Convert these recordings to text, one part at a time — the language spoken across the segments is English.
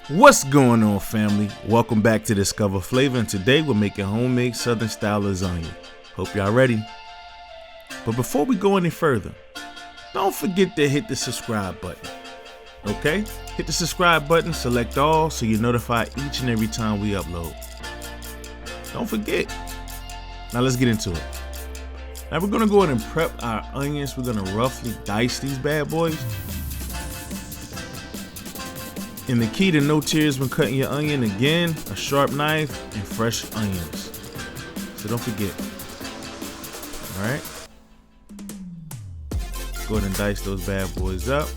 What's going on, family? Welcome back to Discover Flavor, and today we're making homemade southern style lasagna. Hope y'all ready. But before we go any further, don't forget to hit the subscribe button. Okay? Hit the subscribe button, select all, so you're notified each and every time we upload. Don't forget. Now let's get into it. Now we're gonna go ahead and prep our onions. We're gonna roughly dice these bad boys. And the key to no tears when cutting your onion, again, a sharp knife and fresh onions. So don't forget. Alright. Go ahead and dice those bad boys up.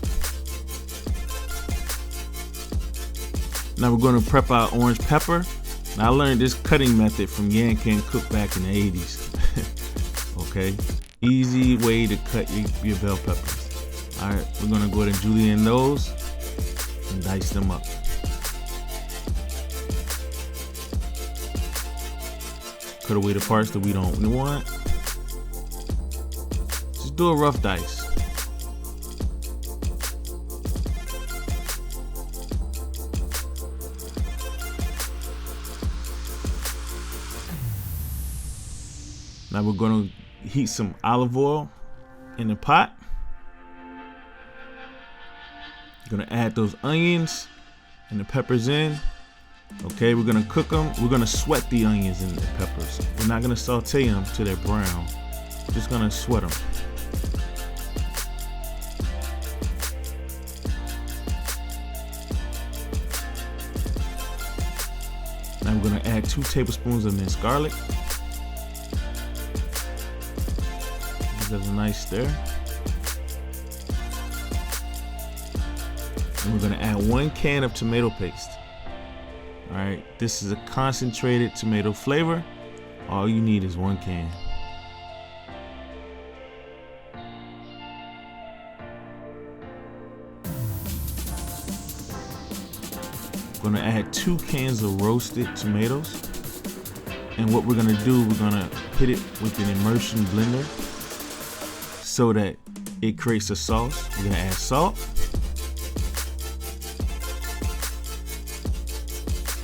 Now we're going to prep our orange pepper. Now I learned this cutting method from Yan Can Cook back in the 80s. Okay. Easy way to cut your bell peppers. Alright, we're going to go ahead and julienne those and dice them up. Cut away the parts that we don't want. Just do a rough dice. Now we're going to heat some olive oil in the pot. Gonna add those onions and the peppers in. Okay, we're gonna cook them. We're gonna sweat the onions and the peppers. We're not gonna saute them till they're brown. We're just gonna sweat them. Now we're gonna add 2 tablespoons of minced garlic. Give that a nice stir. And we're gonna add 1 can of tomato paste. All right, this is a concentrated tomato flavor. All you need is 1 can. We're gonna add 2 cans of roasted tomatoes. And what we're gonna do, we're gonna hit it with an immersion blender so that it creates a sauce. We're gonna add salt.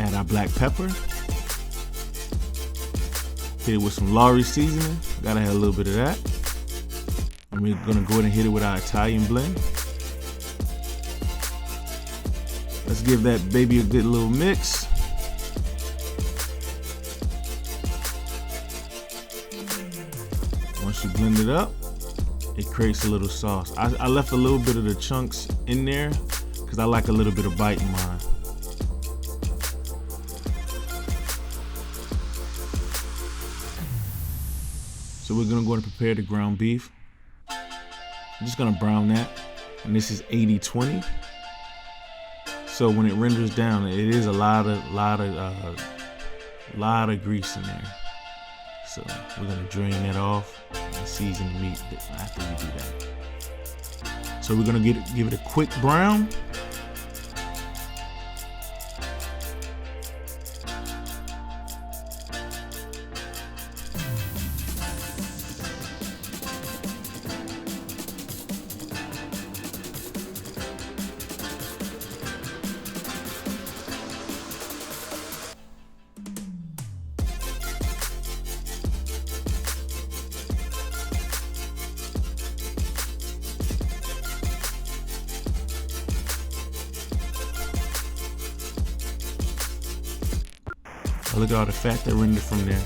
Add our black pepper. Hit it with some Lawry seasoning. Gotta have a little bit of that. And we're gonna go ahead and hit it with our Italian blend. Let's give that baby a good little mix. Once you blend it up, it creates a little sauce. I left a little bit of the chunks in there because I like a little bit of bite in mine. So we're gonna go and prepare the ground beef. I'm just gonna brown that, and this is 80-20. So when it renders down, it is a lot of grease in there. So we're gonna drain that off and season the meat after we do that. So we're gonna give it a quick brown. Look at all the fat that rendered from there.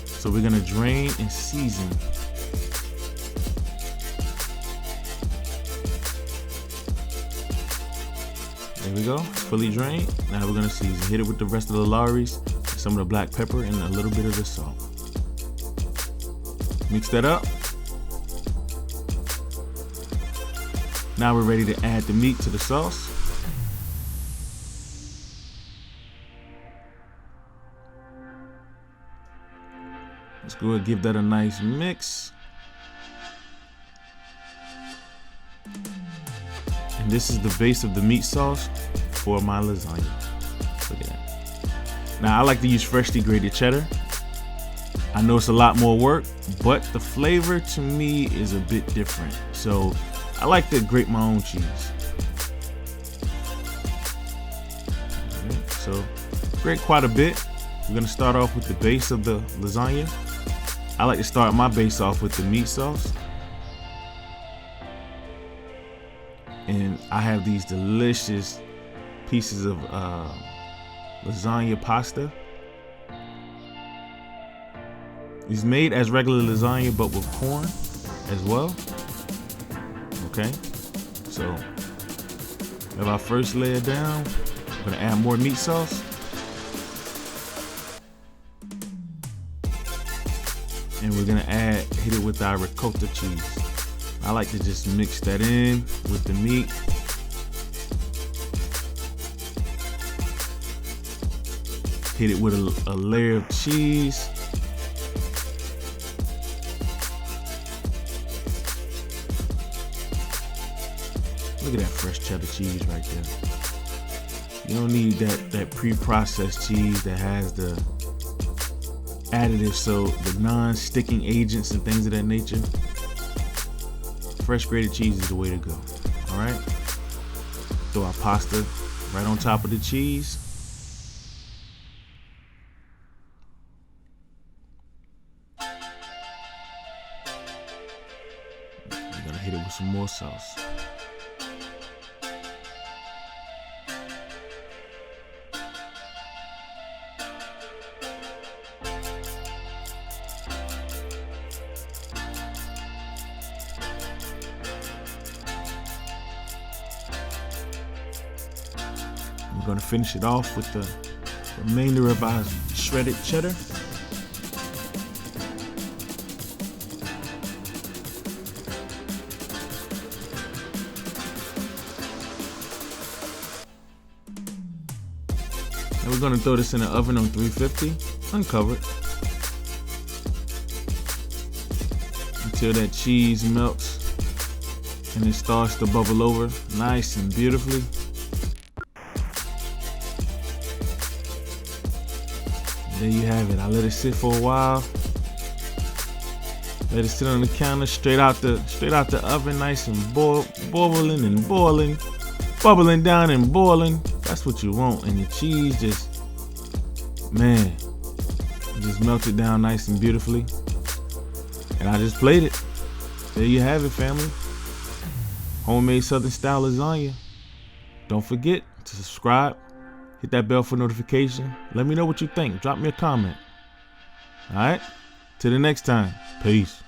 So we're gonna drain and season. There we go, fully drained. Now we're gonna season. Hit it with the rest of the Lawry's, some of the black pepper, and a little bit of the salt. Mix that up. Now we're ready to add the meat to the sauce. Let's go ahead and give that a nice mix. And this is the base of the meat sauce for my lasagna. Look at that. Now I like to use freshly grated cheddar. I know it's a lot more work, but the flavor to me is a bit different. So I like to grate my own cheese. So grate quite a bit. We're gonna start off with the base of the lasagna. I like to start my base off with the meat sauce. And I have these delicious pieces of lasagna pasta. It's made as regular lasagna but with corn as well. Okay, so if I first lay it down, I'm gonna add more meat sauce. And we're gonna hit it with our ricotta cheese. I like to just mix that in with the meat. Hit it with a layer of cheese. Look at that fresh cheddar cheese right there. You don't need that pre-processed cheese that has the additives, so the non-sticking agents and things of that nature. Fresh grated cheese is the way to go. All right. Throw our pasta right on top of the cheese. We're gonna hit it with some more sauce. We're gonna finish it off with the remainder of our shredded cheddar. And we're gonna throw this in the oven on 350, uncovered, until that cheese melts and it starts to bubble over nice and beautifully. There you have it. I let it sit for a while. Let it sit on the counter, straight out the oven, nice and bubbling and boiling, bubbling down and boiling. That's what you want. And the cheese just, man, just melted down nice and beautifully. And I just played it. There you have it, family. Homemade Southern style lasagna. Don't forget to subscribe. Hit that bell for notification. Let me know what you think. Drop me a comment. All right. Till the next time. Peace.